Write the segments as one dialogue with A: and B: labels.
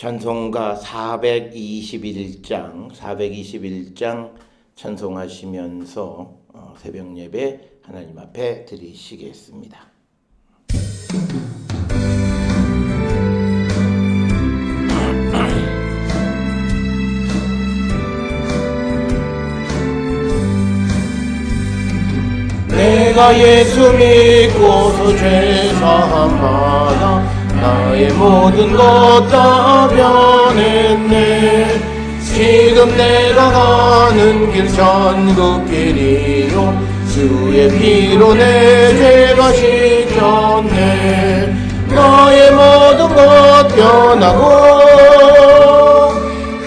A: 찬송가 421장 찬송하시면서 새벽 예배 하나님 앞에 드리시겠습니다. 내가 예수 믿고서 죄사함 받아 나의 모든 것 다 변했네. 지금 내가 가는 길 천국길이요 주의 피로 내 죄가 씻겼네. 나의 모든 것 변하고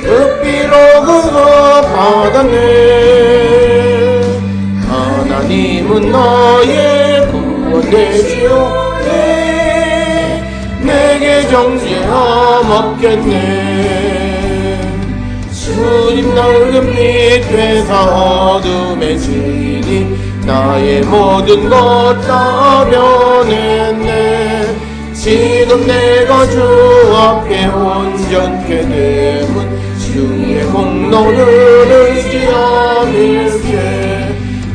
A: 그 피로 구속 받았네. 하나님은 나의 구원 되시오. 내게 정죄함 없겠네. 주님 낡은 빛 되사 어둠의 진이 나의 모든 것 다 변했네. 지금 내가 주 앞에 온전케 됨은 주의 공로를 의지함일세.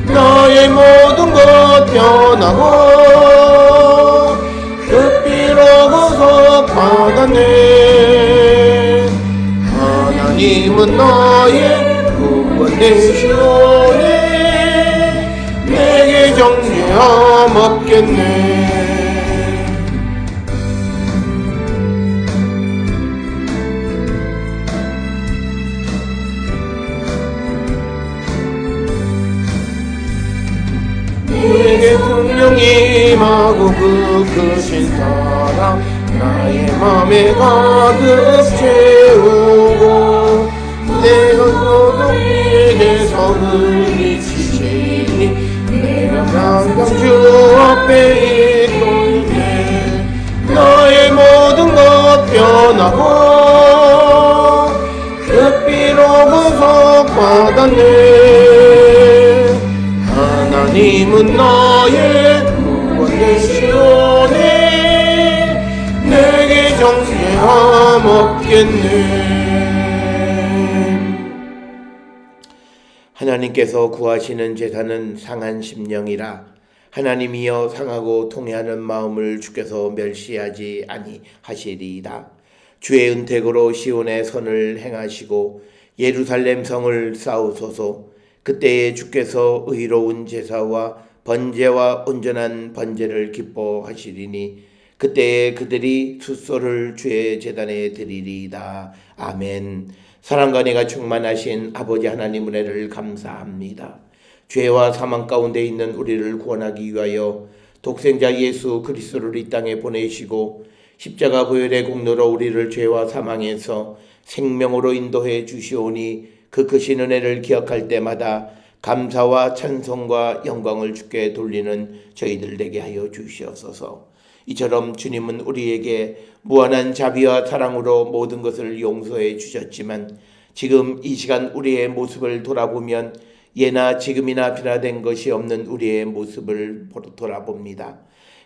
A: 나의 모든 것 변하고 그 피로 구속 받았네. 하나님은 나의 구원 되시오니 내게 정죄함 없겠네. 내게 성령이 임하고 그 크신 사랑 나의 맘에 가득 채우고 내가 고독에게서 흔히 지시니 내가 항상 주 앞에 있도록 나의 모든 것 변하고 그 피로 구속 받았네. 하나님은 나의 구원 되시오니 내게 정죄함 없겠네. 하나님께서 구하시는 제사는 상한 심령이라 하나님이여 상하고 통회하는 마음을 주께서 멸시하지 아니하시리이다. 주의 은택으로 시온의 선을 행하시고 예루살렘 성을 쌓으소서. 그때에 주께서 의로운 제사와 번제와 온전한 번제를 기뻐하시리니 그때에 그들이 숫소를 주의 제단에 드리리이다. 아멘. 사랑과 은혜가 충만하신 아버지 하나님 은혜를 감사합니다. 죄와 사망 가운데 있는 우리를 구원하기 위하여 독생자 예수 그리스도를 이 땅에 보내시고 십자가 보혈의 공로로 우리를 죄와 사망에서 생명으로 인도해 주시오니 그 크신 은혜를 기억할 때마다 감사와 찬송과 영광을 주께 돌리는 저희들 되게 하여 주시옵소서. 이처럼 주님은 우리에게 무한한 자비와 사랑으로 모든 것을 용서해 주셨지만 지금 이 시간 우리의 모습을 돌아보면 예나 지금이나 변화된 것이 없는 우리의 모습을 돌아봅니다.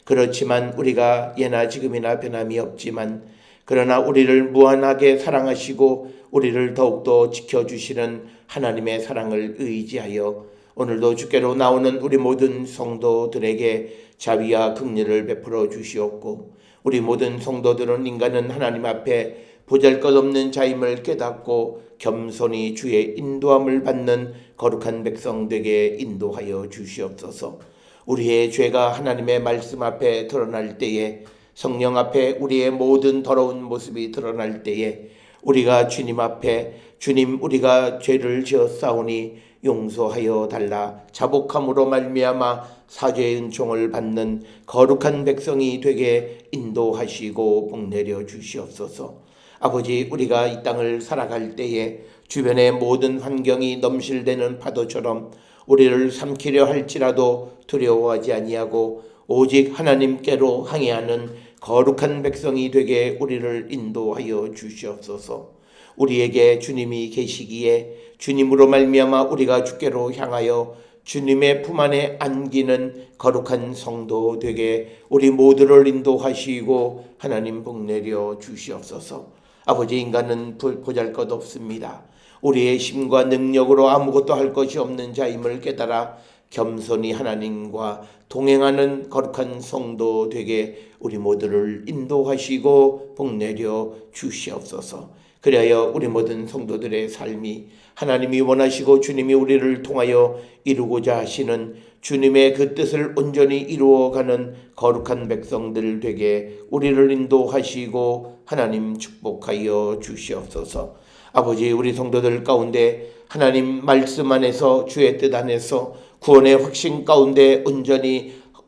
A: 그렇지만 우리가 예나 지금이나 변함이 없지만 그러나 우리를 무한하게 사랑하시고 우리를 더욱더 지켜주시는 하나님의 사랑을 의지하여 오늘도 주께로 나오는 우리 모든 성도들에게 자비와 긍휼을 베풀어 주시옵고 우리 모든 성도들은 인간은 하나님 앞에 보잘것없는 자임을 깨닫고 겸손히 주의 인도함을 받는 거룩한 백성 되게 인도하여 주시옵소서. 우리의 죄가 하나님의 말씀 앞에 드러날 때에 성령 앞에 우리의 모든 더러운 모습이 드러날 때에 우리가 주님 앞에 주님 우리가 죄를 지었사오니 용서하여 달라 자복함으로 말미암아 사죄의 은총을 받는 거룩한 백성이 되게 인도하시고 복내려 주시옵소서. 아버지 우리가 이 땅을 살아갈 때에 주변의 모든 환경이 넘실대는 파도처럼 우리를 삼키려 할지라도 두려워하지 아니하고 오직 하나님께로 항해하는 거룩한 백성이 되게 우리를 인도하여 주시옵소서. 우리에게 주님이 계시기에 주님으로 말미암아 우리가 주께로 향하여 주님의 품 안에 안기는 거룩한 성도 되게 우리 모두를 인도하시고 하나님 복내려 주시옵소서. 아버지, 인간은 보잘것없습니다. 우리의 힘과 능력으로 아무것도 할 것이 없는 자임을 깨달아 겸손히 하나님과 동행하는 거룩한 성도 되게 우리 모두를 인도하시고 복내려 주시옵소서. 그리하여 우리 모든 성도들의 삶이 하나님이 원하시고 주님이 우리를 통하여 이루고자 하시는 주님의 그 뜻을 온전히 이루어가는 거룩한 백성들 되게 우리를 인도하시고 하나님 축복하여 주시옵소서. 아버지, 우리 성도들 가운데 하나님 말씀 안에서 주의 뜻 안에서 구원의 확신 가운데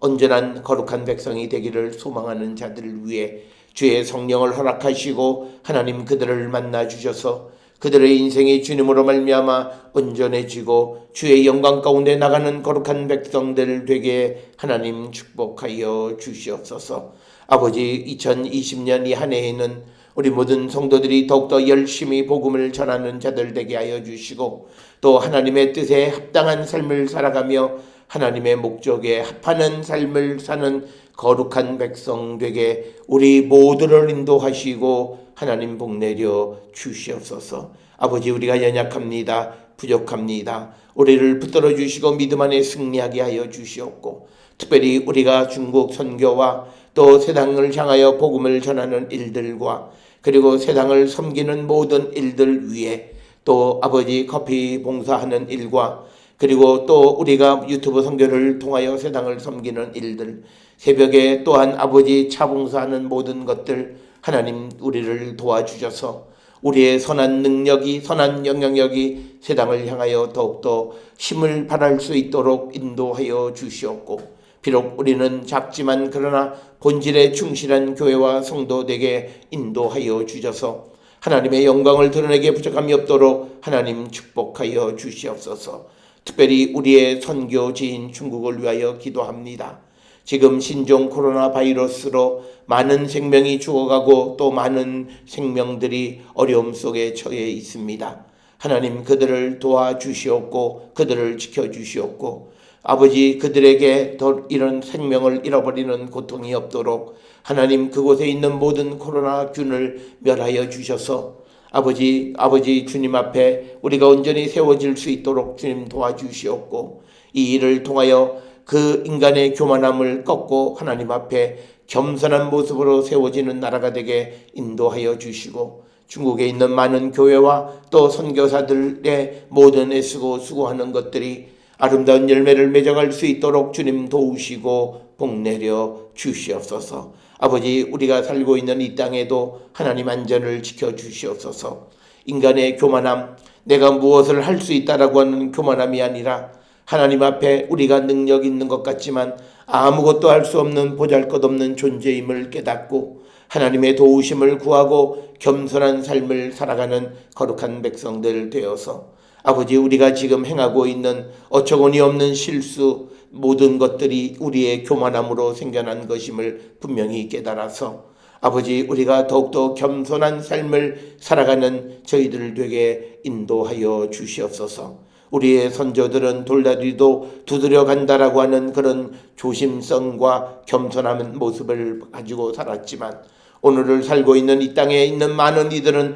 A: 온전한 거룩한 백성이 되기를 소망하는 자들을 위해 주의 성령을 허락하시고 하나님 그들을 만나 주셔서 그들의 인생이 주님으로 말미암아 온전해지고 주의 영광 가운데 나가는 거룩한 백성들 되게 하나님 축복하여 주시옵소서. 아버지, 2020년 이 한 해에는 우리 모든 성도들이 더욱더 열심히 복음을 전하는 자들 되게 하여 주시고 또 하나님의 뜻에 합당한 삶을 살아가며 하나님의 목적에 합하는 삶을 사는 거룩한 백성 되게 우리 모두를 인도하시고 하나님 복내려 주시옵소서. 아버지, 우리가 연약합니다. 부족합니다. 우리를 붙들어 주시고 믿음 안에 승리하게 하여 주시옵고 특별히 우리가 중국 선교와 또 세상을 향하여 복음을 전하는 일들과 그리고 세상을 섬기는 모든 일들 위에 또 아버지 커피 봉사하는 일과 그리고 또 우리가 유튜브 선교를 통하여 세상을 섬기는 일들, 새벽에 또한 아버지 차 봉사하는 모든 것들 하나님 우리를 도와주셔서 우리의 선한 능력이 선한 영향력이 세상을 향하여 더욱더 힘을 발할 수 있도록 인도하여 주시옵고 비록 우리는 작지만 그러나 본질에 충실한 교회와 성도에게 인도하여 주셔서 하나님의 영광을 드러내게 부족함이 없도록 하나님 축복하여 주시옵소서. 특별히 우리의 선교지인 중국을 위하여 기도합니다. 지금 신종 코로나 바이러스로 많은 생명이 죽어가고 또 많은 생명들이 어려움 속에 처해 있습니다. 하나님 그들을 도와주시옵고 그들을 지켜주시옵고 아버지 그들에게 더 이런 생명을 잃어버리는 고통이 없도록 하나님 그곳에 있는 모든 코로나균을 멸하여 주셔서 아버지 주님 앞에 우리가 온전히 세워질 수 있도록 주님 도와주시옵고 이 일을 통하여 그 인간의 교만함을 꺾고 하나님 앞에 겸손한 모습으로 세워지는 나라가 되게 인도하여 주시고 중국에 있는 많은 교회와 또 선교사들의 모든 애쓰고 수고하는 것들이 아름다운 열매를 맺어갈 수 있도록 주님 도우시고 복내려 주시옵소서. 아버지 우리가 살고 있는 이 땅에도 하나님 안전을 지켜주시옵소서. 인간의 교만함, 내가 무엇을 할 수 있다라고 하는 교만함이 아니라 하나님 앞에 우리가 능력 있는 것 같지만 아무것도 할 수 없는 보잘것없는 존재임을 깨닫고 하나님의 도우심을 구하고 겸손한 삶을 살아가는 거룩한 백성들 되어서 아버지 우리가 지금 행하고 있는 어처구니 없는 실수 모든 것들이 우리의 교만함으로 생겨난 것임을 분명히 깨달아서 아버지 우리가 더욱더 겸손한 삶을 살아가는 저희들 되게 인도하여 주시옵소서. 우리의 선조들은 돌다리도 두드려 간다라고 하는 그런 조심성과 겸손한 모습을 가지고 살았지만 오늘을 살고 있는 이 땅에 있는 많은 이들은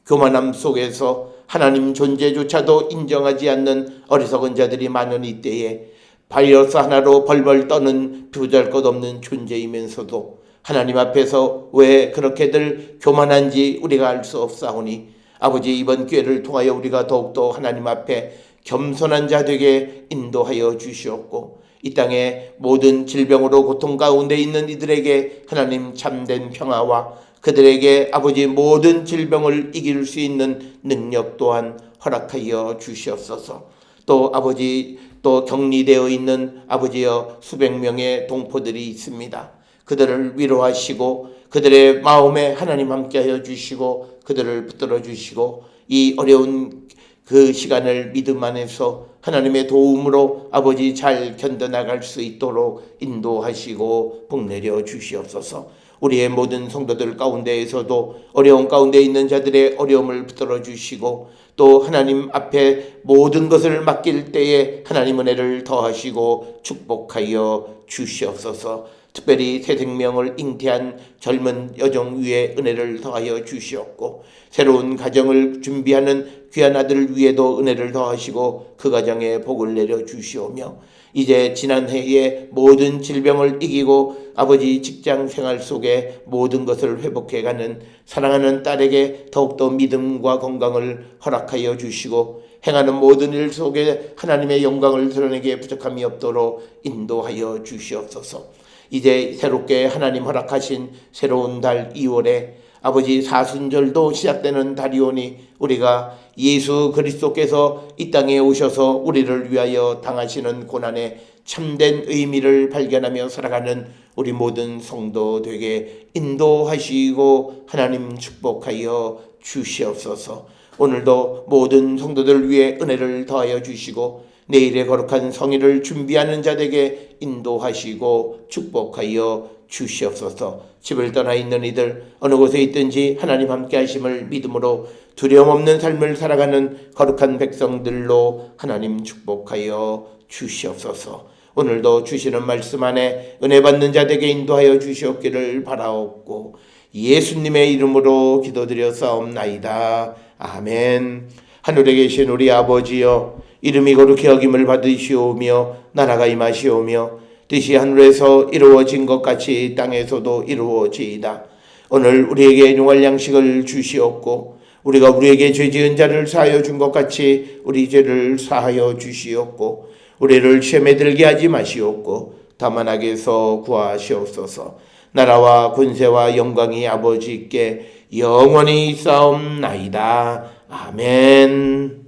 A: 교만함 속에서 하나님 존재조차도 인정하지 않는 어리석은 자들이 많은 이때에 바이러스 하나로 벌벌 떠는 보잘것없는 존재이면서도 하나님 앞에서 왜 그렇게들 교만한지 우리가 알 수 없사오니 아버지 이번 기회를 통하여 우리가 더욱더 하나님 앞에 겸손한 자 되게 인도하여 주시옵고 이 땅에 모든 질병으로 고통 가운데 있는 이들에게 하나님 참된 평화와 그들에게 아버지 모든 질병을 이길 수 있는 능력 또한 허락하여 주시옵소서. 또 아버지 또 격리되어 있는 아버지여 수백 명의 동포들이 있습니다. 그들을 위로하시고 그들의 마음에 하나님 함께하여 주시고 그들을 붙들어 주시고 이 어려운 그 시간을 믿음 안에서 하나님의 도움으로 아버지 잘 견뎌나갈 수 있도록 인도하시고 복내려 주시옵소서. 우리의 모든 성도들 가운데에서도 어려움 가운데 있는 자들의 어려움을 붙들어 주시고 또 하나님 앞에 모든 것을 맡길 때에 하나님 은혜를 더하시고 축복하여 주시옵소서. 특별히 새 생명을 잉태한 젊은 여정 위에 은혜를 더하여 주시옵고 새로운 가정을 준비하는 귀한 아들 위에도 은혜를 더하시고 그 가정에 복을 내려 주시오며 이제 지난해의 모든 질병을 이기고 아버지 직장 생활 속에 모든 것을 회복해가는 사랑하는 딸에게 더욱더 믿음과 건강을 허락하여 주시고 행하는 모든 일 속에 하나님의 영광을 드러내기에 부족함이 없도록 인도하여 주시옵소서. 이제 새롭게 하나님 허락하신 새로운 달 2월에 아버지 사순절도 시작되는 달이오니 우리가 예수 그리스도께서 이 땅에 오셔서 우리를 위하여 당하시는 고난의 참된 의미를 발견하며 살아가는 우리 모든 성도 되게 인도하시고 하나님 축복하여 주시옵소서. 오늘도 모든 성도들 위해 은혜를 더하여 주시고 내일의 거룩한 성일을 준비하는 자에게 인도하시고 축복하여 주시옵소서. 집을 떠나 있는 이들 어느 곳에 있든지 하나님 함께 하심을 믿음으로 두려움 없는 삶을 살아가는 거룩한 백성들로 하나님 축복하여 주시옵소서. 오늘도 주시는 말씀 안에 은혜 받는 자에게 인도하여 주시옵기를 바라옵고 예수님의 이름으로 기도드렸사옵나이다. 아멘. 하늘에 계신 우리 아버지여, 이름이 거룩히 여김을 받으시오며 나라가 임하시오며 뜻이 하늘에서 이루어진 것 같이 땅에서도 이루어지이다. 오늘 우리에게 일용할 양식을 주시옵고 우리가 우리에게 죄 지은 자를 사하여 준 것 같이 우리 죄를 사하여 주시옵고 우리를 시험에 들게 하지 마시옵고 다만 악에서 구하시옵소서. 나라와 권세와 영광이 아버지께 영원히 있사옵나이다. 아멘.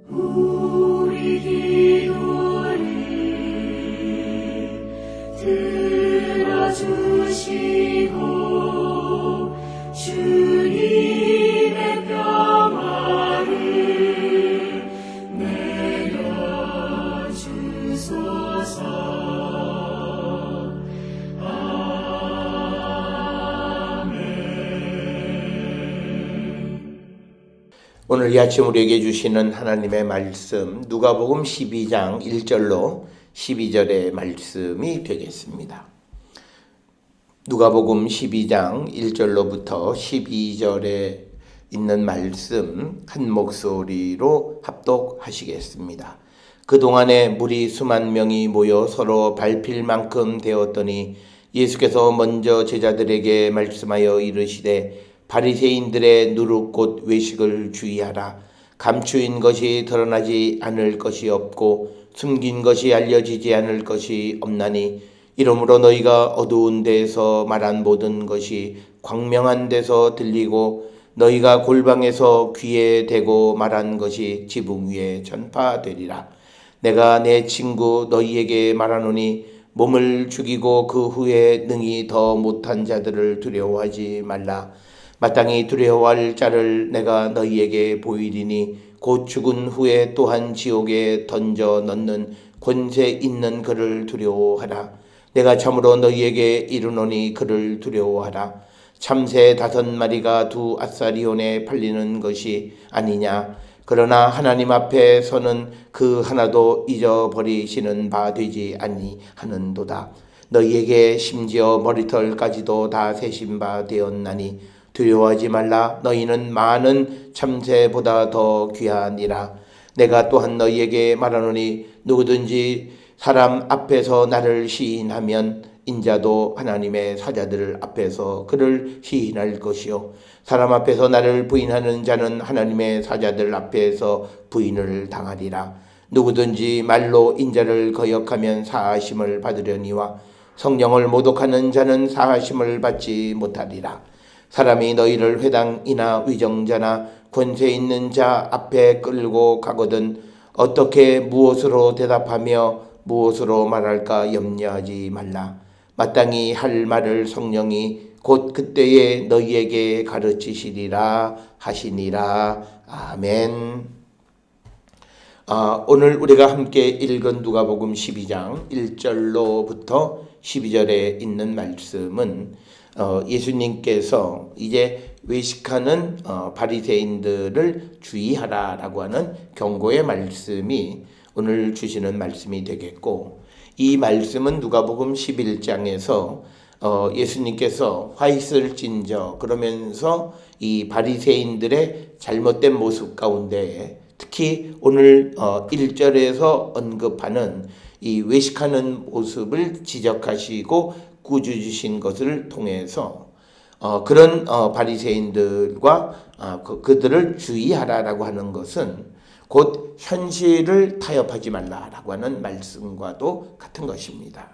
B: 우리 기도를 들어주시고 주님의 평화를 내려주소서.
A: 오늘 이 아침 우리에게 주시는 하나님의 말씀 누가복음 12장 1절로 12절의 말씀이 되겠습니다. 누가복음 12장 1절로부터 12절에 있는 말씀 한 목소리로 합독하시겠습니다. 그동안에 무리 수만 명이 모여 서로 밟힐 만큼 되었더니 예수께서 먼저 제자들에게 말씀하여 이르시되 바리새인들의 누룩곧 외식을 주의하라. 감추인 것이 드러나지 않을 것이 없고 숨긴 것이 알려지지 않을 것이 없나니 이러므로 너희가 어두운 데에서 말한 모든 것이 광명한 데서 들리고 너희가 골방에서 귀에 대고 말한 것이 지붕 위에 전파되리라. 내가 내 친구 너희에게 말하노니 몸을 죽이고 그 후에 능히 더 못한 자들을 두려워하지 말라. 마땅히 두려워할 자를 내가 너희에게 보이리니 곧 죽은 후에 또한 지옥에 던져 넣는 권세 있는 그를 두려워하라. 내가 참으로 너희에게 이르노니 그를 두려워하라. 참새 5마리가 2 아사리온에 팔리는 것이 아니냐. 그러나 하나님 앞에 서는 그 하나도 잊어버리시는 바 되지 아니하는도다. 너희에게 심지어 머리털까지도 다 세신 바 되었나니 두려워하지 말라. 너희는 많은 참새보다 더 귀하니라. 내가 또한 너희에게 말하노니 누구든지 사람 앞에서 나를 시인하면 인자도 하나님의 사자들 앞에서 그를 시인할 것이요 사람 앞에서 나를 부인하는 자는 하나님의 사자들 앞에서 부인을 당하리라. 누구든지 말로 인자를 거역하면 사하심을 받으려니와 성령을 모독하는 자는 사하심을 받지 못하리라. 사람이 너희를 회당이나 위정자나 권세 있는 자 앞에 끌고 가거든 어떻게 무엇으로 대답하며 무엇으로 말할까 염려하지 말라. 마땅히 할 말을 성령이 곧 그때에 너희에게 가르치시리라 하시니라. 아멘. 오늘 우리가 함께 읽은 누가복음 12장 1절로부터 12절에 있는 말씀은 예수님께서 이제 외식하는 바리새인들을 주의하라라고 하는 경고의 말씀이 오늘 주시는 말씀이 되겠고, 이 말씀은 누가복음 11장에서 예수님께서 화 있을 진저 그러면서 이 바리새인들의 잘못된 모습 가운데 특히 오늘 1절에서 언급하는 이 외식하는 모습을 지적하시고 꾸짖으신 것을 통해서 그런 바리새인들과 그들을 주의하라라고 하는 것은 곧 현실을 타협하지 말라라고 하는 말씀과도 같은 것입니다.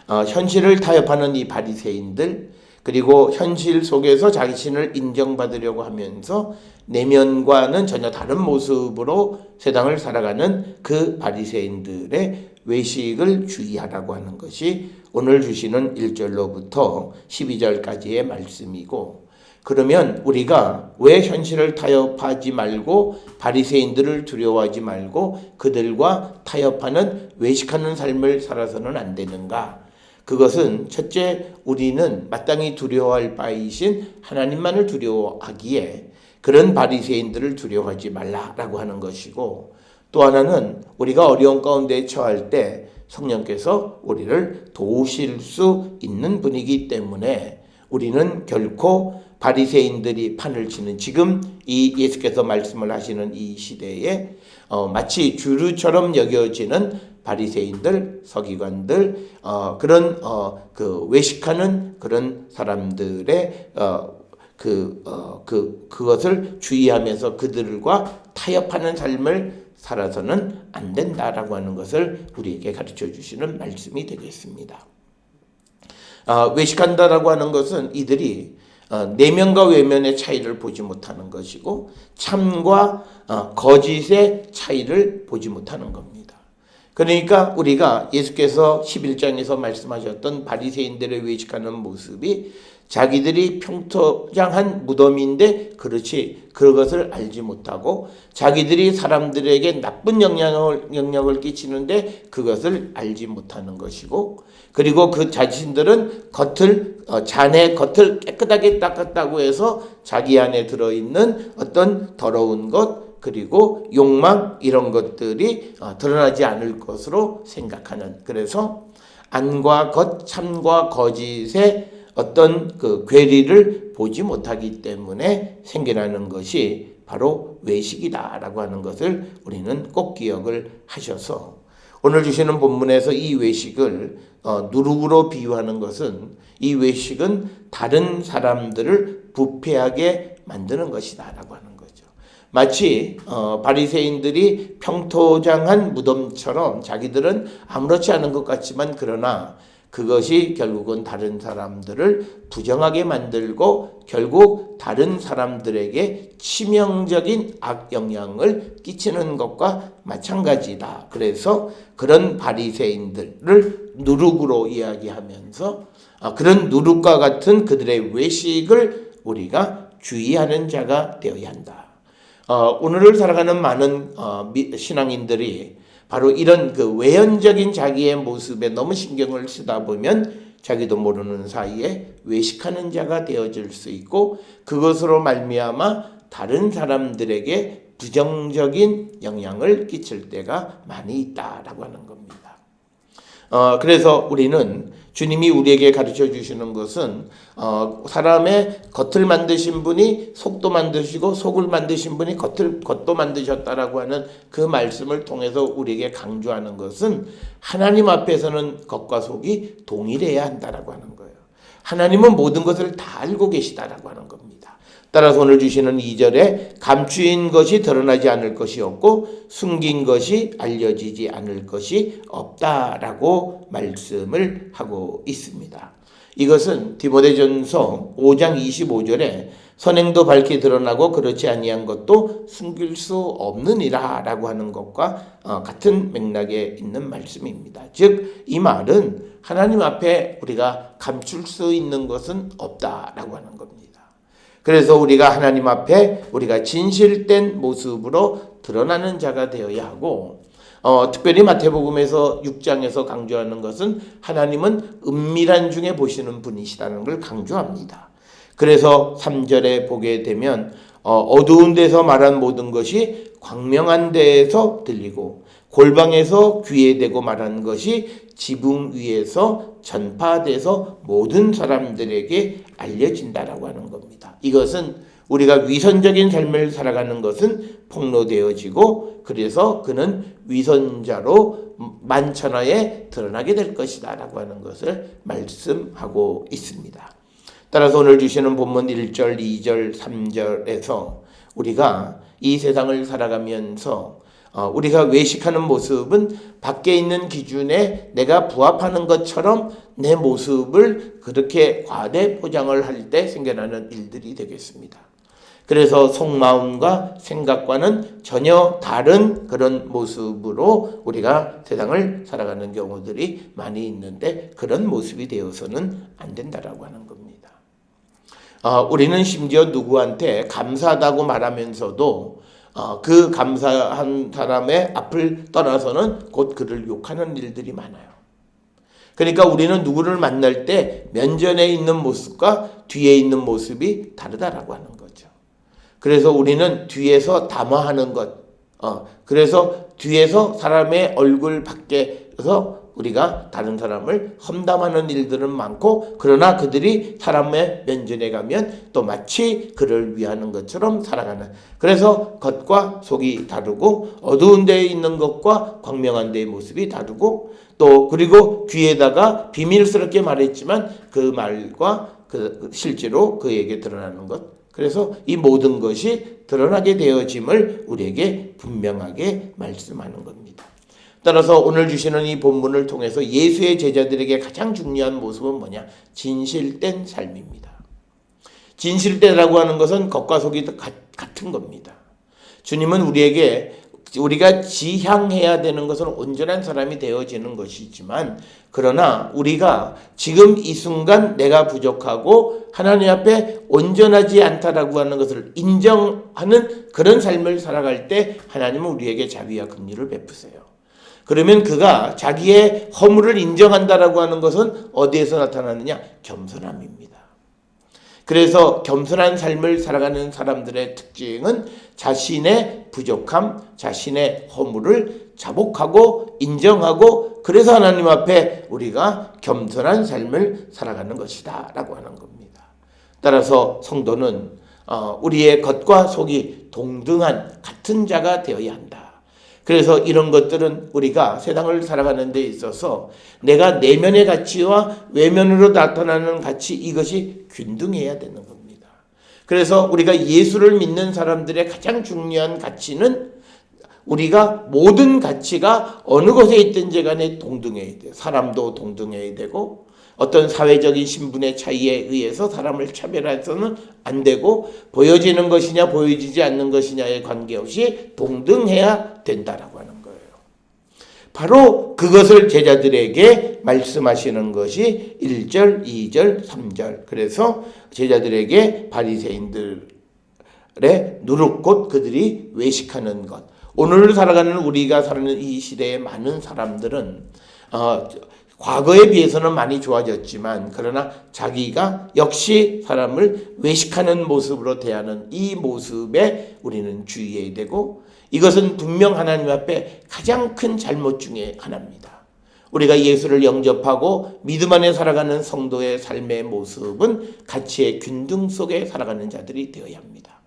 A: 현실을 타협하는 이 바리새인들, 그리고 현실 속에서 자신을 인정받으려고 하면서 내면과는 전혀 다른 모습으로 세상을 살아가는 그 바리새인들의 외식을 주의하라고 하는 것이 오늘 주시는 1절로부터 12절까지의 말씀이고, 그러면 우리가 왜 현실을 타협하지 말고 바리새인들을 두려워하지 말고 그들과 타협하는 외식하는 삶을 살아서는 안 되는가? 그것은 첫째, 우리는 마땅히 두려워할 바이신 하나님만을 두려워하기에 그런 바리새인들을 두려워하지 말라라고 하는 것이고, 또 하나는 우리가 어려운 가운데 처할 때 성령께서 우리를 도우실 수 있는 분이기 때문에 우리는 결코 바리새인들이 판을 치는 지금 이 예수께서 말씀을 하시는 이 시대에 마치 주류처럼 여겨지는 바리새인들, 서기관들, 그런 그 외식하는 그런 사람들의 그것을 주의하면서 그들과 타협하는 삶을 살아서는 안 된다라고 하는 것을 우리에게 가르쳐 주시는 말씀이 되겠습니다. 외식한다라고 하는 것은 이들이 내면과 외면의 차이를 보지 못하는 것이고 참과 거짓의 차이를 보지 못하는 겁니다. 그러니까 우리가 예수께서 11장에서 말씀하셨던 바리새인들의 외식하는 모습이 자기들이 평토장한 무덤인데 그것을 알지 못하고 자기들이 사람들에게 나쁜 영향을 끼치는데 그것을 알지 못하는 것이고, 그리고 그 자신들은 잔의 겉을 깨끗하게 닦았다고 해서 자기 안에 들어있는 어떤 더러운 것 그리고 욕망 이런 것들이 드러나지 않을 것으로 생각하는, 그래서 안과 겉, 참과 거짓의 어떤 그 괴리를 보지 못하기 때문에 생겨나는 것이 바로 외식이다라고 하는 것을 우리는 꼭 기억을 하셔서, 오늘 주시는 본문에서 이 외식을 누룩으로 비유하는 것은 이 외식은 다른 사람들을 부패하게 만드는 것이다라고 하는 거죠. 마치 바리새인들이 평토장한 무덤처럼 자기들은 아무렇지 않은 것 같지만 그러나 그것이 결국은 다른 사람들을 부정하게 만들고 결국 다른 사람들에게 치명적인 악영향을 끼치는 것과 마찬가지다. 그래서 그런 바리새인들을 누룩으로 이야기하면서 그런 누룩과 같은 그들의 외식을 우리가 주의하는 자가 되어야 한다. 오늘을 살아가는 많은 신앙인들이 바로 이런 그 외연적인 자기의 모습에 너무 신경을 쓰다 보면 자기도 모르는 사이에 외식하는 자가 되어질 수 있고, 그것으로 말미암아 다른 사람들에게 부정적인 영향을 끼칠 때가 많이 있다라고 하는 겁니다. 그래서 우리는 주님이 우리에게 가르쳐 주시는 것은 사람의 겉을 만드신 분이 속도 만드시고 속을 만드신 분이 겉도 만드셨다라고 하는 그 말씀을 통해서 우리에게 강조하는 것은 하나님 앞에서는 겉과 속이 동일해야 한다라고 하는 거예요. 하나님은 모든 것을 다 알고 계시다라고 하는 겁니다. 따라서 오늘 주시는 2절에 감추인 것이 드러나지 않을 것이 없고 숨긴 것이 알려지지 않을 것이 없다라고 말씀을 하고 있습니다. 이것은 디모데전서 5장 25절에 선행도 밝게 드러나고 그렇지 아니한 것도 숨길 수 없느니라 라고 하는 것과 같은 맥락에 있는 말씀입니다. 즉 이 말은 하나님 앞에 우리가 감출 수 있는 것은 없다라고 하는 겁니다. 그래서 우리가 하나님 앞에 우리가 진실된 모습으로 드러나는 자가 되어야 하고, 특별히 마태복음에서 6장에서 강조하는 것은 하나님은 은밀한 중에 보시는 분이시다는 걸 강조합니다. 그래서 3절에 보게 되면 어두운 데서 말한 모든 것이 광명한 데에서 들리고 골방에서 귀에 대고 말한 것이 지붕 위에서 전파돼서 모든 사람들에게 알려진다라고 하는 겁니다. 이것은 우리가 위선적인 삶을 살아가는 것은 폭로되어지고 그래서 그는 위선자로 만천하에 드러나게 될 것이다 라고 하는 것을 말씀하고 있습니다. 따라서 오늘 주시는 본문 1절, 2절, 3절에서 우리가 이 세상을 살아가면서 우리가 외식하는 모습은 밖에 있는 기준에 내가 부합하는 것처럼 내 모습을 그렇게 과대 포장을 할 때 생겨나는 일들이 되겠습니다. 그래서 속마음과 생각과는 전혀 다른 그런 모습으로 우리가 세상을 살아가는 경우들이 많이 있는데 그런 모습이 되어서는 안 된다라고 하는 겁니다. 우리는 심지어 누구한테 감사하다고 말하면서도 그 감사한 사람의 앞을 떠나서는 곧 그를 욕하는 일들이 많아요. 그러니까 우리는 누구를 만날 때 면전에 있는 모습과 뒤에 있는 모습이 다르다라고 하는 거죠. 그래서 우리는 뒤에서 담화하는 것, 그래서 뒤에서 사람의 얼굴 밖에서 우리가 다른 사람을 험담하는 일들은 많고 그러나 그들이 사람의 면전에 가면 또 마치 그를 위하는 것처럼 살아가는, 그래서 겉과 속이 다르고 어두운 데에 있는 것과 광명한 데의 모습이 다르고 또 그리고 귀에다가 비밀스럽게 말했지만 그 말과 그 실제로 그에게 드러나는 것, 그래서 이 모든 것이 드러나게 되어짐을 우리에게 분명하게 말씀하는 겁니다. 따라서 오늘 주시는 이 본문을 통해서 예수의 제자들에게 가장 중요한 모습은 뭐냐? 진실된 삶입니다. 진실되라고 하는 것은 겉과 속이 같은 겁니다. 주님은 우리가 지향해야 되는 것은 온전한 사람이 되어지는 것이지만 그러나 우리가 지금 이 순간 내가 부족하고 하나님 앞에 온전하지 않다라고 하는 것을 인정하는 그런 삶을 살아갈 때 하나님은 우리에게 자비와 긍휼을 베푸세요. 그러면 그가 자기의 허물을 인정한다라고 하는 것은 어디에서 나타나느냐? 겸손함입니다. 그래서 겸손한 삶을 살아가는 사람들의 특징은 자신의 부족함, 자신의 허물을 자복하고 인정하고 그래서 하나님 앞에 우리가 겸손한 삶을 살아가는 것이다 라고 하는 겁니다. 따라서 성도는 우리의 겉과 속이 동등한 같은 자가 되어야 한다. 그래서 이런 것들은 우리가 세상을 살아가는 데 있어서 내가 내면의 가치와 외면으로 나타나는 가치, 이것이 균등해야 되는 겁니다. 그래서 우리가 예수를 믿는 사람들의 가장 중요한 가치는 우리가 모든 가치가 어느 곳에 있든지 간에 동등해야 돼요. 사람도 동등해야 되고 어떤 사회적인 신분의 차이에 의해서 사람을 차별해서는 안 되고 보여지는 것이냐 보여지지 않는 것이냐에 관계없이 동등해야 된다라고 하는 거예요. 바로 그것을 제자들에게 말씀하시는 것이 1절, 2절, 3절. 그래서 제자들에게 바리새인들의 누룩 그들이 외식하는 것. 오늘 살아가는 우리가 사는 이 시대의 많은 사람들은 과거에 비해서는 많이 좋아졌지만 그러나 자기가 역시 사람을 외식하는 모습으로 대하는 이 모습에 우리는 주의해야 되고 이것은 분명 하나님 앞에 가장 큰 잘못 중에 하나입니다. 우리가 예수를 영접하고 믿음 안에 살아가는 성도의 삶의 모습은 가치의 균등 속에 살아가는 자들이 되어야 합니다.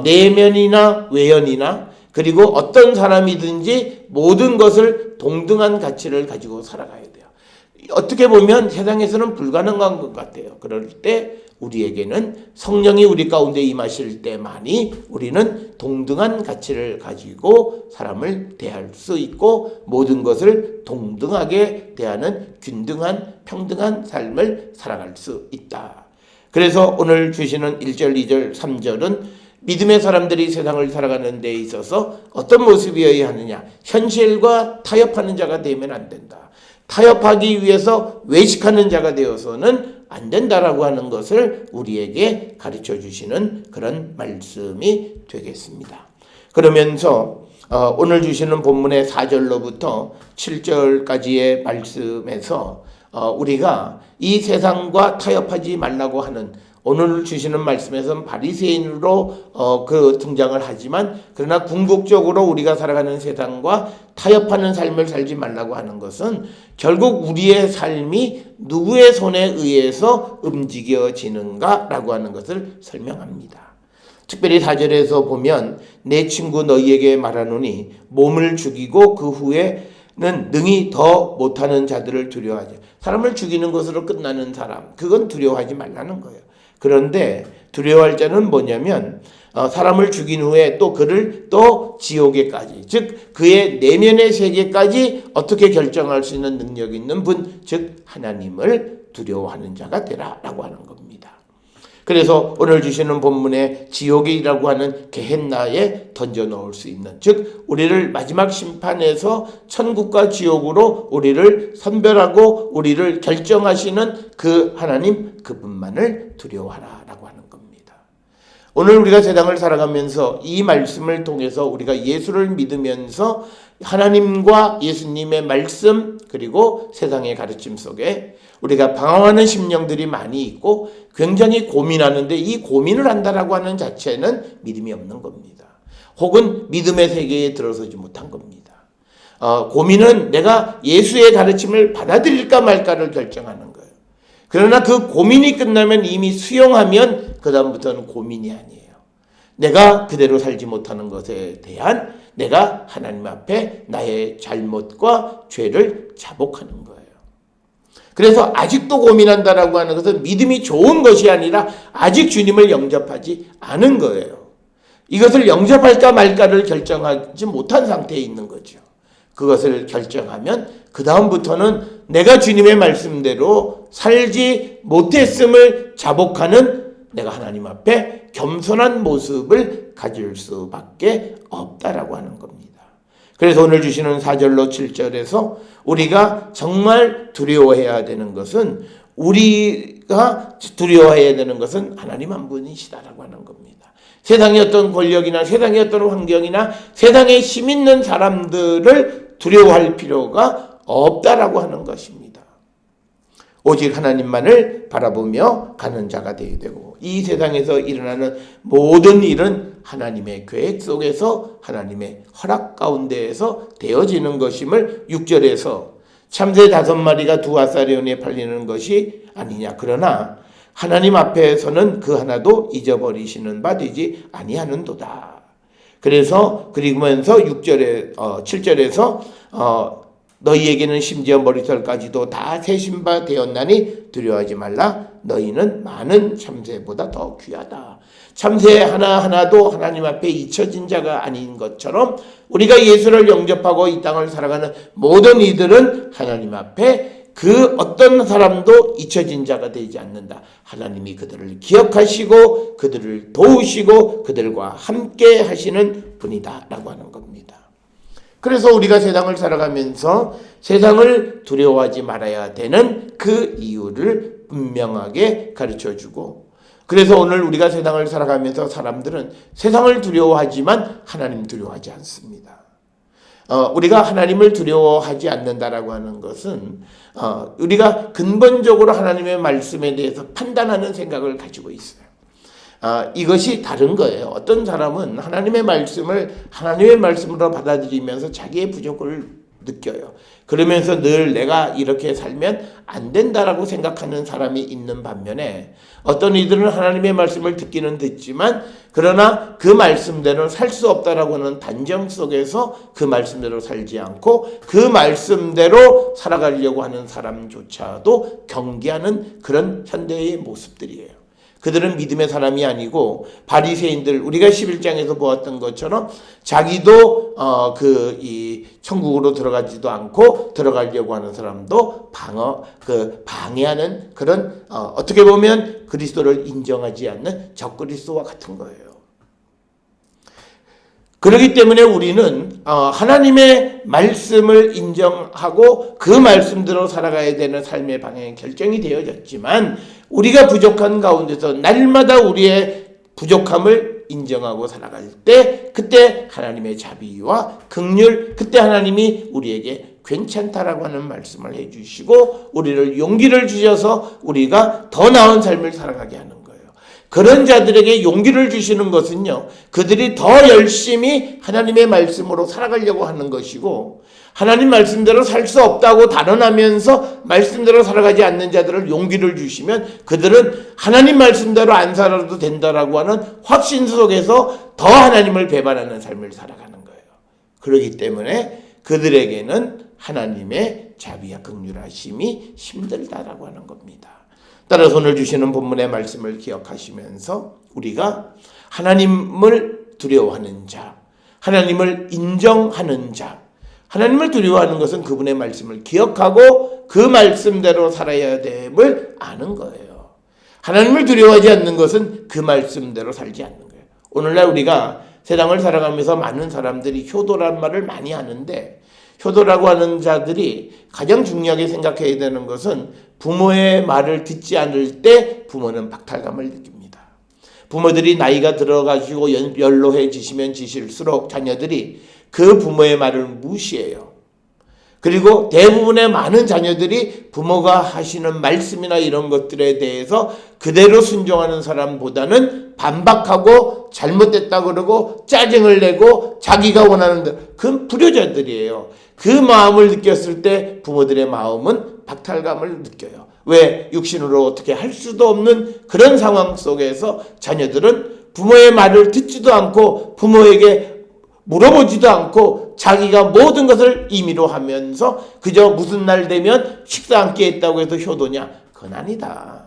A: 내면이나 외연이나 그리고 어떤 사람이든지 모든 것을 동등한 가치를 가지고 살아가야 돼요. 어떻게 보면 세상에서는 불가능한 것 같아요. 그럴 때 우리에게는 성령이 우리 가운데 임하실 때만이 우리는 동등한 가치를 가지고 사람을 대할 수 있고 모든 것을 동등하게 대하는 균등한 평등한 삶을 살아갈 수 있다. 그래서 오늘 주시는 1절, 2절, 3절은 믿음의 사람들이 세상을 살아가는 데 있어서 어떤 모습이어야 하느냐? 현실과 타협하는 자가 되면 안 된다. 타협하기 위해서 외식하는 자가 되어서는 안 된다라고 하는 것을 우리에게 가르쳐 주시는 그런 말씀이 되겠습니다. 그러면서 오늘 주시는 본문의 4절로부터 7절까지의 말씀에서 우리가 이 세상과 타협하지 말라고 하는 오늘 주시는 말씀에서는 바리새인으로 등장을 하지만, 그러나 궁극적으로 우리가 살아가는 세상과 타협하는 삶을 살지 말라고 하는 것은 결국 우리의 삶이 누구의 손에 의해서 움직여지는가라고 하는 것을 설명합니다. 특별히 4절에서 보면 내 친구 너희에게 말하노니 몸을 죽이고 그 후에는 능히 더 못하는 자들을 두려워하지. 사람을 죽이는 것으로 끝나는 사람, 그건 두려워하지 말라는 거예요. 그런데 두려워할 자는 뭐냐면 사람을 죽인 후에 또 그를 또 지옥에까지, 즉 그의 내면의 세계까지 어떻게 결정할 수 있는 능력이 있는 분, 즉 하나님을 두려워하는 자가 되라라고 하는 겁니다. 그래서 오늘 주시는 본문에 지옥이라고 하는 게헨나에 던져 넣을 수 있는, 즉 우리를 마지막 심판에서 천국과 지옥으로 우리를 선별하고 우리를 결정하시는 그 하나님, 그분만을 두려워하라라고 하는 겁니다. 오늘 우리가 세상을 살아가면서 이 말씀을 통해서 우리가 예수를 믿으면서 하나님과 예수님의 말씀 그리고 세상의 가르침 속에 우리가 방황하는 심령들이 많이 있고 굉장히 고민하는데, 이 고민을 한다라고 하는 자체는 믿음이 없는 겁니다. 혹은 믿음의 세계에 들어서지 못한 겁니다. 고민은 내가 예수의 가르침을 받아들일까 말까를 결정하는 거예요. 그러나 그 고민이 끝나면 이미 수용하면 그 다음부터는 고민이 아니에요. 내가 그대로 살지 못하는 것에 대한 내가 하나님 앞에 나의 잘못과 죄를 자복하는 거예요. 그래서 아직도 고민한다라고 하는 것은 믿음이 좋은 것이 아니라 아직 주님을 영접하지 않은 거예요. 이것을 영접할까 말까를 결정하지 못한 상태에 있는 거죠. 그것을 결정하면 그 다음부터는 내가 주님의 말씀대로 살지 못했음을 자복하는, 내가 하나님 앞에 겸손한 모습을 가질 수밖에 없다라고 하는 겁니다. 그래서 오늘 주시는 4절로 7절에서 우리가 정말 두려워해야 되는 것은, 우리가 두려워해야 되는 것은 하나님 한 분이시다라고 하는 겁니다. 세상의 어떤 권력이나 세상의 어떤 환경이나 세상에 힘 있는 사람들을 두려워할 필요가 없다라고 하는 것입니다. 오직 하나님만을 바라보며 가는 자가 되어야 되고, 이 세상에서 일어나는 모든 일은 하나님의 계획 속에서 하나님의 허락 가운데에서 되어지는 것임을 6절에서 참새 5마리가 두 아사리온에 팔리는 것이 아니냐. 그러나 하나님 앞에서는 그 하나도 잊어버리시는 바 되지 아니하는도다. 그래서 그리면서 7절에서 너희에게는 심지어 머리털까지도 다 세신 바 되었나니 두려워하지 말라. 너희는 많은 참새보다 더 귀하다. 참새 하나하나도 하나님 앞에 잊혀진 자가 아닌 것처럼 우리가 예수를 영접하고 이 땅을 살아가는 모든 이들은 하나님 앞에 그 어떤 사람도 잊혀진 자가 되지 않는다. 하나님이 그들을 기억하시고 그들을 도우시고 그들과 함께 하시는 분이다 라고 하는 겁니다. 그래서 우리가 세상을 살아가면서 세상을 두려워하지 말아야 되는 그 이유를 분명하게 가르쳐주고, 그래서 오늘 우리가 세상을 살아가면서 사람들은 세상을 두려워하지만 하나님 두려워하지 않습니다. 우리가 하나님을 두려워하지 않는다라고 하는 것은 우리가 근본적으로 하나님의 말씀에 대해서 판단하는 생각을 가지고 있어요. 이것이 다른 거예요. 어떤 사람은 하나님의 말씀을 하나님의 말씀으로 받아들이면서 자기의 부족을 느껴요. 그러면서 늘 내가 이렇게 살면 안 된다라고 생각하는 사람이 있는 반면에, 어떤 이들은 하나님의 말씀을 듣기는 듣지만 그러나 그 말씀대로 살 수 없다라고 하는 단정 속에서 그 말씀대로 살지 않고 그 말씀대로 살아가려고 하는 사람조차도 경계하는 그런 현대의 모습들이에요. 그들은 믿음의 사람이 아니고 바리새인들, 우리가 11장에서 보았던 것처럼 자기도 이 천국으로 들어가지도 않고 들어가려고 하는 사람도 방해하는 그런 어떻게 보면 그리스도를 인정하지 않는 적그리스도와 같은 거예요. 그렇기 때문에 우리는 하나님의 말씀을 인정하고 그 말씀대로 살아가야 되는 삶의 방향이 결정이 되어졌지만, 우리가 부족한 가운데서 날마다 우리의 부족함을 인정하고 살아갈 때, 그때 하나님의 자비와 긍휼, 그때 하나님이 우리에게 괜찮다라고 하는 말씀을 해주시고 우리를 용기를 주셔서 우리가 더 나은 삶을 살아가게 하는 거예요. 그런 자들에게 용기를 주시는 것은요, 그들이 더 열심히 하나님의 말씀으로 살아가려고 하는 것이고, 하나님 말씀대로 살 수 없다고 단언하면서 말씀대로 살아가지 않는 자들을 용기를 주시면 그들은 하나님 말씀대로 안 살아도 된다라고 하는 확신 속에서 더 하나님을 배반하는 삶을 살아가는 거예요. 그렇기 때문에 그들에게는 하나님의 자비와 긍휼하심이 힘들다라고 하는 겁니다. 따라서 오늘 주시는 본문의 말씀을 기억하시면서 우리가 하나님을 두려워하는 자, 하나님을 인정하는 자, 하나님을 두려워하는 것은 그분의 말씀을 기억하고 그 말씀대로 살아야 됨을 아는 거예요. 하나님을 두려워하지 않는 것은 그 말씀대로 살지 않는 거예요. 오늘날 우리가 세상을 살아가면서 많은 사람들이 효도란 말을 많이 하는데, 효도라고 하는 자들이 가장 중요하게 생각해야 되는 것은 부모의 말을 듣지 않을 때 부모는 박탈감을 느낍니다. 부모들이 나이가 들어가지고 연로해지시면 지실수록 자녀들이 그 부모의 말을 무시해요. 그리고 대부분의 많은 자녀들이 부모가 하시는 말씀이나 이런 것들에 대해서 그대로 순종하는 사람보다는 반박하고 잘못됐다 그러고 짜증을 내고 자기가 원하는 대로, 그 불효자들이에요. 그 마음을 느꼈을 때 부모들의 마음은 박탈감을 느껴요. 왜? 육신으로 어떻게 할 수도 없는 그런 상황 속에서 자녀들은 부모의 말을 듣지도 않고 부모에게 물어보지도 않고 자기가 모든 것을 임의로 하면서 그저 무슨 날 되면 식사 한 끼 했다고 해서 효도냐? 그건 아니다.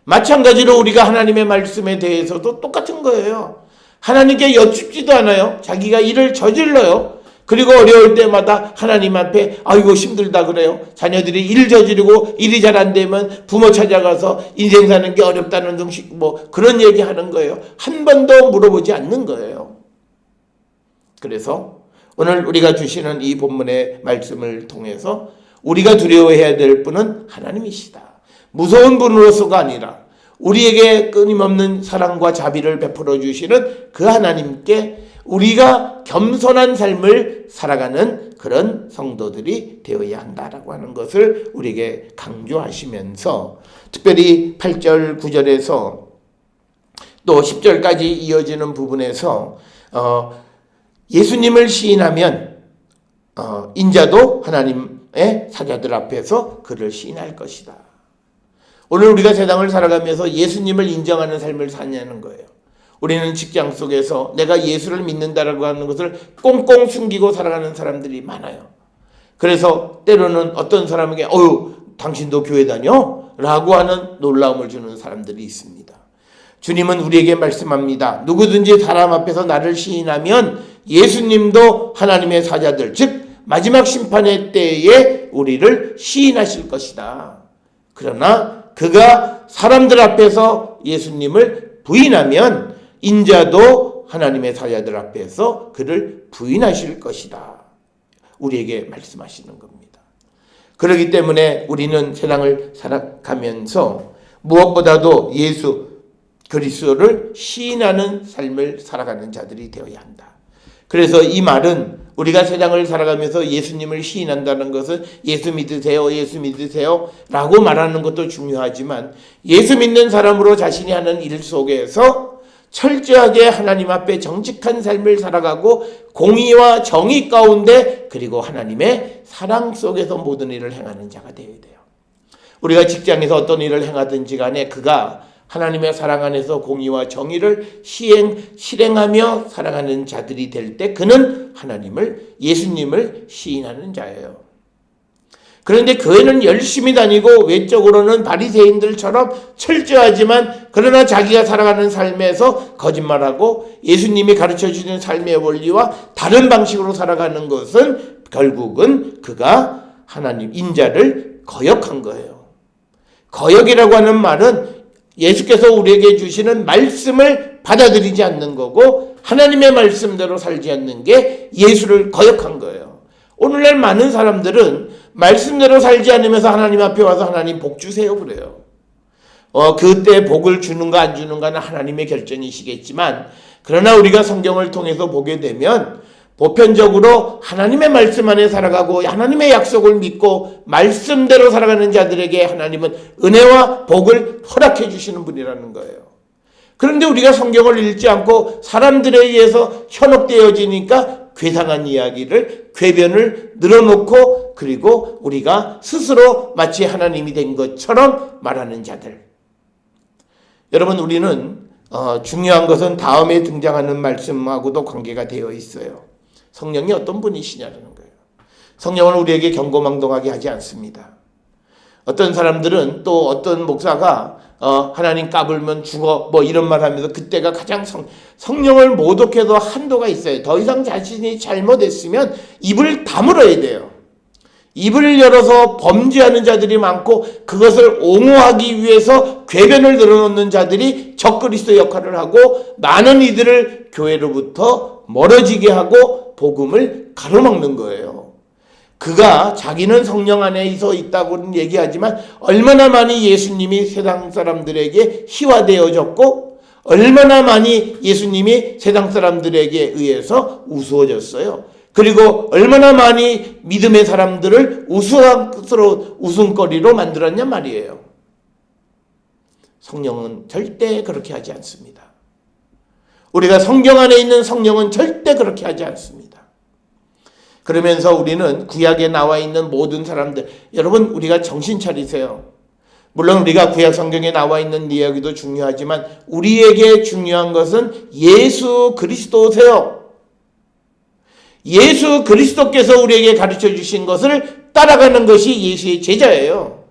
A: 마찬가지로 우리가 하나님의 말씀에 대해서도 똑같은 거예요. 하나님께 여쭙지도 않아요. 자기가 일을 저질러요. 그리고 어려울 때마다 하나님 앞에 아이고 힘들다 그래요. 자녀들이 일 저지르고 일이 잘 안 되면 부모 찾아가서 인생 사는 게 어렵다는 등식 그런 얘기 하는 거예요. 한 번도 물어보지 않는 거예요. 그래서 오늘 우리가 주시는 이 본문의 말씀을 통해서 우리가 두려워해야 될 분은 하나님이시다. 무서운 분으로서가 아니라 우리에게 끊임없는 사랑과 자비를 베풀어 주시는 그 하나님께 우리가 겸손한 삶을 살아가는 그런 성도들이 되어야 한다라고 하는 것을 우리에게 강조하시면서, 특별히 8절 9절에서 또 10절까지 이어지는 부분에서 예수님을 시인하면 인자도 하나님의 사자들 앞에서 그를 시인할 것이다. 오늘 우리가 세상을 살아가면서 예수님을 인정하는 삶을 사냐는 거예요. 우리는 직장 속에서 내가 예수를 믿는다라고 하는 것을 꽁꽁 숨기고 살아가는 사람들이 많아요. 그래서 때로는 어떤 사람에게 당신도 교회 다녀? 라고 하는 놀라움을 주는 사람들이 있습니다. 주님은 우리에게 말씀합니다. 누구든지 사람 앞에서 나를 시인하면 예수님도 하나님의 사자들, 즉 마지막 심판의 때에 우리를 시인하실 것이다. 그러나 그가 사람들 앞에서 예수님을 부인하면 인자도 하나님의 사자들 앞에서 그를 부인하실 것이다. 우리에게 말씀하시는 겁니다. 그렇기 때문에 우리는 세상을 살아가면서 무엇보다도 예수 그리스도를 시인하는 삶을 살아가는 자들이 되어야 한다. 그래서 이 말은 우리가 세상을 살아가면서 예수님을 시인한다는 것은 예수 믿으세요, 예수 믿으세요 라고 말하는 것도 중요하지만, 예수 믿는 사람으로 자신이 하는 일 속에서 철저하게 하나님 앞에 정직한 삶을 살아가고 공의와 정의 가운데 그리고 하나님의 사랑 속에서 모든 일을 행하는 자가 되어야 돼요. 우리가 직장에서 어떤 일을 행하든지 간에 그가 하나님의 사랑 안에서 공의와 정의를 실행하며 살아가는 자들이 될 때 그는 예수님을 시인하는 자예요. 그런데 교회는 열심히 다니고 외적으로는 바리새인들처럼 철저하지만 그러나 자기가 살아가는 삶에서 거짓말하고 예수님이 가르쳐주는 삶의 원리와 다른 방식으로 살아가는 것은 결국은 그가 하나님 인자를 거역한 거예요. 거역이라고 하는 말은 예수께서 우리에게 주시는 말씀을 받아들이지 않는 거고 하나님의 말씀대로 살지 않는 게 예수를 거역한 거예요. 오늘날 많은 사람들은 말씀대로 살지 않으면서 하나님 앞에 와서 하나님 복 주세요 그래요. 그때 복을 주는가 안 주는가는 하나님의 결정이시겠지만, 그러나 우리가 성경을 통해서 보게 되면 보편적으로 하나님의 말씀 안에 살아가고 하나님의 약속을 믿고 말씀대로 살아가는 자들에게 하나님은 은혜와 복을 허락해 주시는 분이라는 거예요. 그런데 우리가 성경을 읽지 않고 사람들에 의해서 현혹되어지니까 괴상한 이야기를, 궤변을 늘어놓고 그리고 우리가 스스로 마치 하나님이 된 것처럼 말하는 자들. 여러분, 우리는 중요한 것은 다음에 등장하는 말씀하고도 관계가 되어 있어요. 성령이 어떤 분이시냐는 거예요. 성령은 우리에게 경고망동하게 하지 않습니다. 어떤 사람들은 또 어떤 목사가 하나님 까불면 죽어 뭐 이런 말 하면서 그때가 가장 성령을 모독해도 한도가 있어요. 더 이상 자신이 잘못했으면 입을 다물어야 돼요. 입을 열어서 범죄하는 자들이 많고 그것을 옹호하기 위해서 궤변을 늘어놓는 자들이 적그리스도 역할을 하고 많은 이들을 교회로부터 멀어지게 하고 복음을 가로막는 거예요. 그가 자기는 성령 안에서 있다고는 얘기하지만 얼마나 많이 예수님이 세상 사람들에게 희화되어졌고 얼마나 많이 예수님이 세상 사람들에게 의해서 우스워졌어요. 그리고 얼마나 많이 믿음의 사람들을 웃음거리로 만들었냐 말이에요. 성령은 절대 그렇게 하지 않습니다. 우리가 성경 안에 있는 성령은 절대 그렇게 하지 않습니다. 그러면서 우리는 구약에 나와 있는 모든 사람들, 여러분 우리가 정신 차리세요. 물론 우리가 구약 성경에 나와 있는 이야기도 중요하지만 우리에게 중요한 것은 예수 그리스도세요. 예수 그리스도께서 우리에게 가르쳐 주신 것을 따라가는 것이 예수의 제자예요.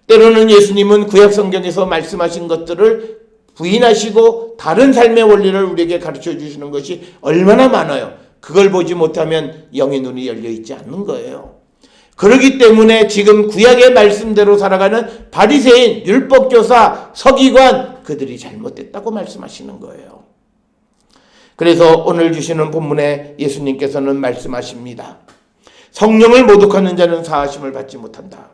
A: 때로는 예수님은 구약 성경에서 말씀하신 것들을 부인하시고 다른 삶의 원리를 우리에게 가르쳐 주시는 것이 얼마나 많아요. 그걸 보지 못하면 영의 눈이 열려 있지 않는 거예요. 그렇기 때문에 지금 구약의 말씀대로 살아가는 바리새인, 율법교사, 서기관 그들이 잘못됐다고 말씀하시는 거예요. 그래서 오늘 주시는 본문에 예수님께서는 말씀하십니다. 성령을 모독하는 자는 사하심을 받지 못한다.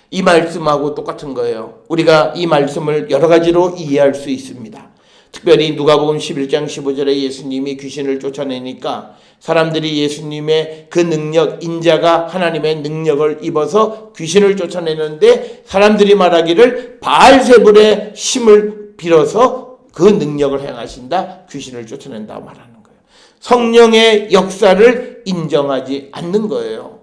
A: 이 말씀하고 똑같은 거예요. 우리가 이 말씀을 여러 가지로 이해할 수 있습니다. 특별히 누가복음 11장 15절에 예수님이 귀신을 쫓아내니까 사람들이 예수님의 그 능력, 인자가 하나님의 능력을 입어서 귀신을 쫓아내는데 사람들이 말하기를 바알세불의 힘을 빌어서 그 능력을 행하신다, 귀신을 쫓아낸다 말하는 거예요. 성령의 역사를 인정하지 않는 거예요.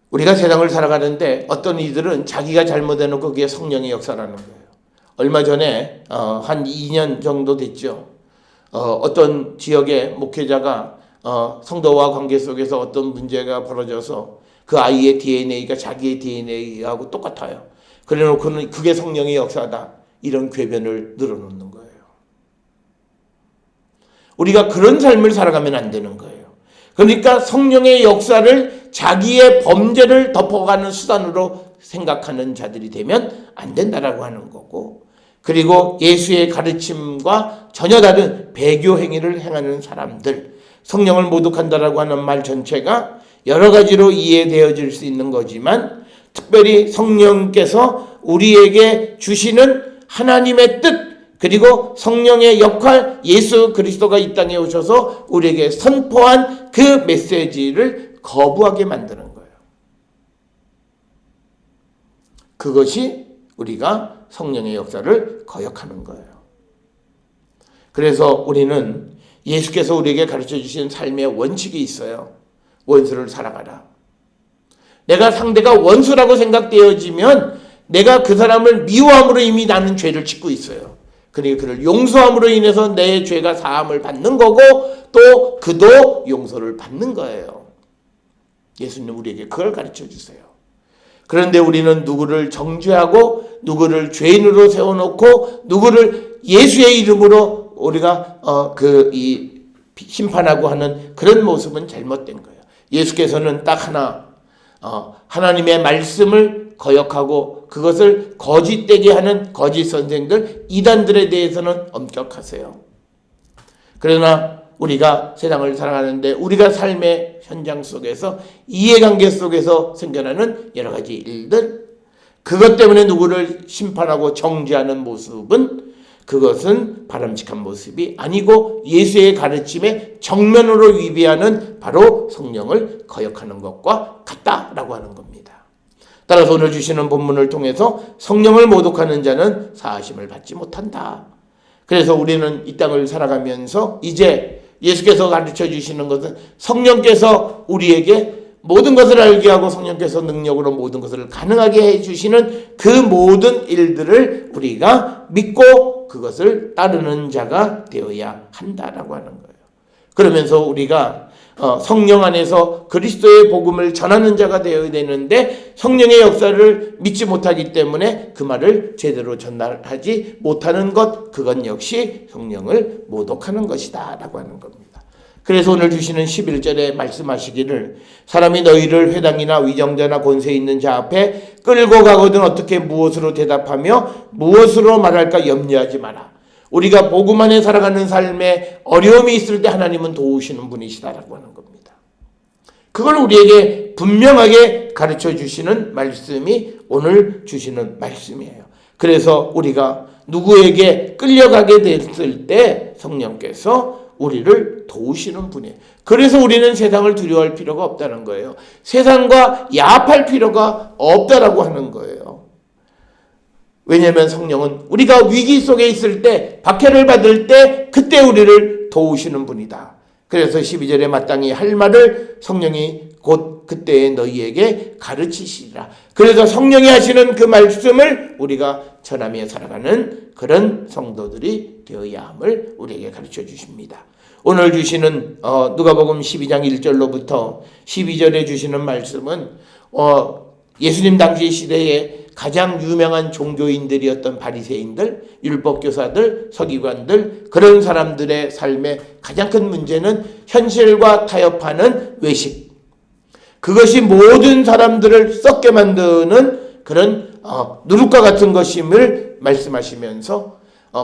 A: 우리가 세상을 살아가는데 어떤 이들은 자기가 잘못해놓고 그게 성령의 역사라는 거예요. 얼마 전에 한 2년 정도 됐죠. 어떤 지역의 목회자가 성도와 관계 속에서 어떤 문제가 벌어져서 그 아이의 DNA가 자기의 DNA하고 똑같아요. 그래놓고는 그게 성령의 역사다. 이런 궤변을 늘어놓는 거예요. 우리가 그런 삶을 살아가면 안 되는 거예요. 그러니까 성령의 역사를 자기의 범죄를 덮어가는 수단으로 생각하는 자들이 되면 안 된다라고 하는 거고, 그리고 예수의 가르침과 전혀 다른 배교 행위를 행하는 사람들, 성령을 모독한다라고 하는 말 전체가 여러 가지로 이해되어질 수 있는 거지만 특별히 성령께서 우리에게 주시는 하나님의 뜻, 그리고 성령의 역할, 예수 그리스도가 이 땅에 오셔서 우리에게 선포한 그 메시지를 거부하게 만드는 거예요. 그것이 우리가 성령의 역사를 거역하는 거예요. 그래서 우리는 예수께서 우리에게 가르쳐 주신 삶의 원칙이 있어요. 원수를 사랑하라. 내가 상대가 원수라고 생각되어지면 내가 그 사람을 미워함으로 이미 나는 죄를 짓고 있어요. 그러니까 그를 용서함으로 인해서 내 죄가 사함을 받는 거고 또 그도 용서를 받는 거예요. 예수님 우리에게 그걸 가르쳐 주세요. 그런데 우리는 누구를 정죄하고 누구를 죄인으로 세워놓고 누구를 예수의 이름으로 우리가 심판하고 하는 그런 모습은 잘못된 거예요. 예수께서는 딱 하나, 하나님의 말씀을 거역하고 그것을 거짓되게 하는 거짓 선생들, 이단들에 대해서는 엄격하세요. 그러나 우리가 세상을 살아가는데 우리가 삶의 현장 속에서 이해관계 속에서 생겨나는 여러 가지 일들, 그것 때문에 누구를 심판하고 정죄하는 모습은 그것은 바람직한 모습이 아니고 예수의 가르침에 정면으로 위배하는 바로 성령을 거역하는 것과 같다라고 하는 겁니다. 따라서 오늘 주시는 본문을 통해서 성령을 모독하는 자는 사하심을 받지 못한다. 그래서 우리는 이 땅을 살아가면서 이제 예수께서 가르쳐 주시는 것은 성령께서 우리에게 모든 것을 알게 하고 성령께서 능력으로 모든 것을 가능하게 해주시는 그 모든 일들을 우리가 믿고 그것을 따르는 자가 되어야 한다라고 하는 거예요. 그러면서 우리가 성령 안에서 그리스도의 복음을 전하는 자가 되어야 되는데 성령의 역사를 믿지 못하기 때문에 그 말을 제대로 전달하지 못하는 것, 그건 역시 성령을 모독하는 것이다 라고 하는 겁니다. 그래서 오늘 주시는 11절에 말씀하시기를 사람이 너희를 회당이나 위정자나 권세 있는 자 앞에 끌고 가거든 어떻게 무엇으로 대답하며 무엇으로 말할까 염려하지 마라. 우리가 복음 안에 살아가는 삶에 어려움이 있을 때 하나님은 도우시는 분이시다라고 하는 겁니다. 그걸 우리에게 분명하게 가르쳐 주시는 말씀이 오늘 주시는 말씀이에요. 그래서 우리가 누구에게 끌려가게 됐을 때 성령께서 우리를 도우시는 분이에요. 그래서 우리는 세상을 두려워할 필요가 없다는 거예요. 세상과 야합할 필요가 없다라고 하는 거예요. 왜냐하면 성령은 우리가 위기 속에 있을 때, 박해를 받을 때 그때 우리를 도우시는 분이다. 그래서 12절에 마땅히 할 말을 성령이 곧 그때에 너희에게 가르치시리라. 그래서 성령이 하시는 그 말씀을 우리가 전하며 살아가는 그런 성도들이 되어야 함을 우리에게 가르쳐 주십니다. 오늘 주시는 누가복음 12장 1절로부터 12절에 주시는 말씀은 예수님 당시 시대에 가장 유명한 종교인들이었던 바리새인들, 율법교사들, 서기관들, 그런 사람들의 삶의 가장 큰 문제는 현실과 타협하는 외식. 그것이 모든 사람들을 썩게 만드는 그런 누룩과 같은 것임을 말씀하시면서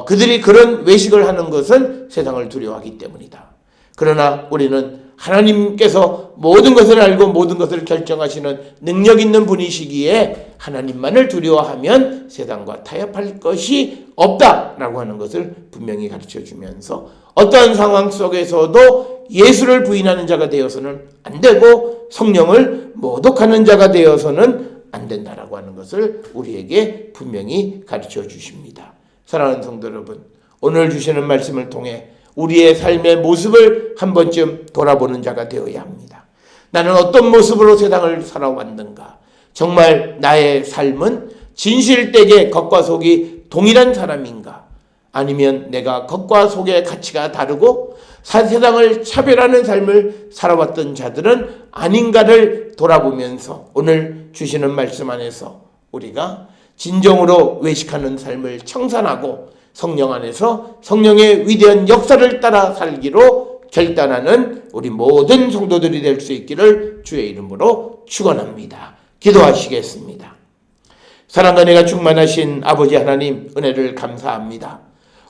A: 그들이 그런 외식을 하는 것은 세상을 두려워하기 때문이다. 그러나 우리는 하나님께서 모든 것을 알고 모든 것을 결정하시는 능력 있는 분이시기에 하나님만을 두려워하면 세상과 타협할 것이 없다라고 하는 것을 분명히 가르쳐 주면서 어떠한 상황 속에서도 예수를 부인하는 자가 되어서는 안 되고 성령을 모독하는 자가 되어서는 안 된다라고 하는 것을 우리에게 분명히 가르쳐 주십니다. 사랑하는 성도 여러분, 오늘 주시는 말씀을 통해 우리의 삶의 모습을 한 번쯤 돌아보는 자가 되어야 합니다. 나는 어떤 모습으로 세상을 살아왔는가? 정말 나의 삶은 진실되게 겉과 속이 동일한 사람인가? 아니면 내가 겉과 속의 가치가 다르고 세상을 차별하는 삶을 살아왔던 자들은 아닌가를 돌아보면서 오늘 주시는 말씀 안에서 우리가 진정으로 외식하는 삶을 청산하고 성령 안에서 성령의 위대한 역사를 따라 살기로 결단하는 우리 모든 성도들이 될 수 있기를 주의 이름으로 축원합니다. 기도하시겠습니다. 사랑과 은혜가 충만하신 아버지 하나님, 은혜를 감사합니다.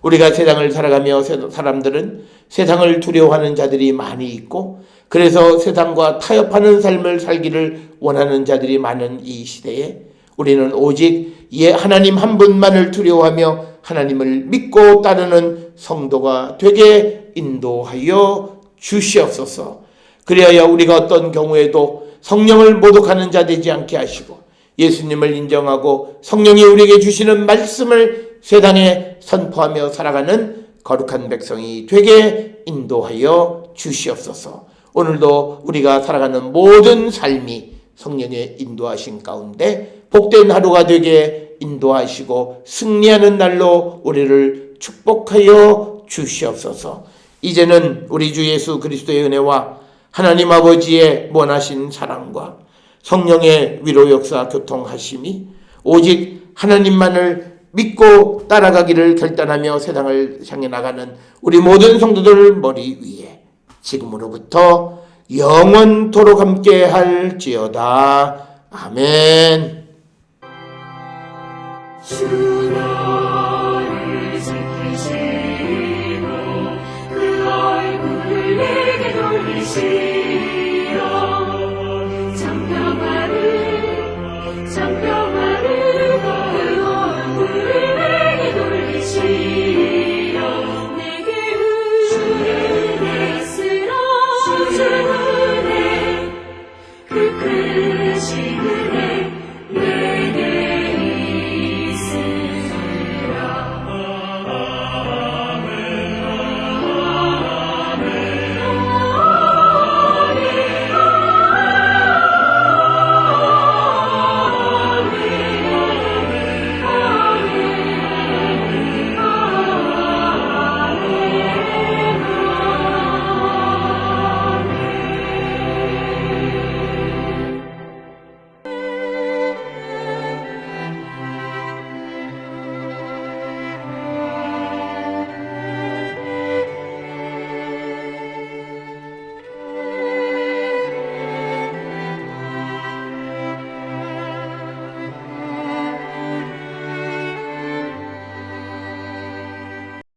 A: 우리가 세상을 살아가며 사람들은 세상을 두려워하는 자들이 많이 있고 그래서 세상과 타협하는 삶을 살기를 원하는 자들이 많은 이 시대에 우리는 오직 하나님 한 분만을 두려워하며 하나님을 믿고 따르는 성도가 되게 인도하여 주시옵소서. 그리하여 우리가 어떤 경우에도 성령을 모독하는 자 되지 않게 하시고 예수님을 인정하고 성령이 우리에게 주시는 말씀을 세상에 선포하며 살아가는 거룩한 백성이 되게 인도하여 주시옵소서. 오늘도 우리가 살아가는 모든 삶이 성령의 인도하신 가운데 복된 하루가 되게 인도하시고 승리하는 날로 우리를 축복하여 주시옵소서. 이제는 우리 주 예수 그리스도의 은혜와 하나님 아버지의 원하신 사랑과 성령의 위로 역사 교통하심이 오직 하나님만을 믿고 따라가기를 결단하며 세상을 향해 나가는 우리 모든 성도들 머리 위에 지금으로부터 영원토록 함께 할지어다. 아멘.
B: 주 나를 지키시고 그 얼굴을 내게 돌리시고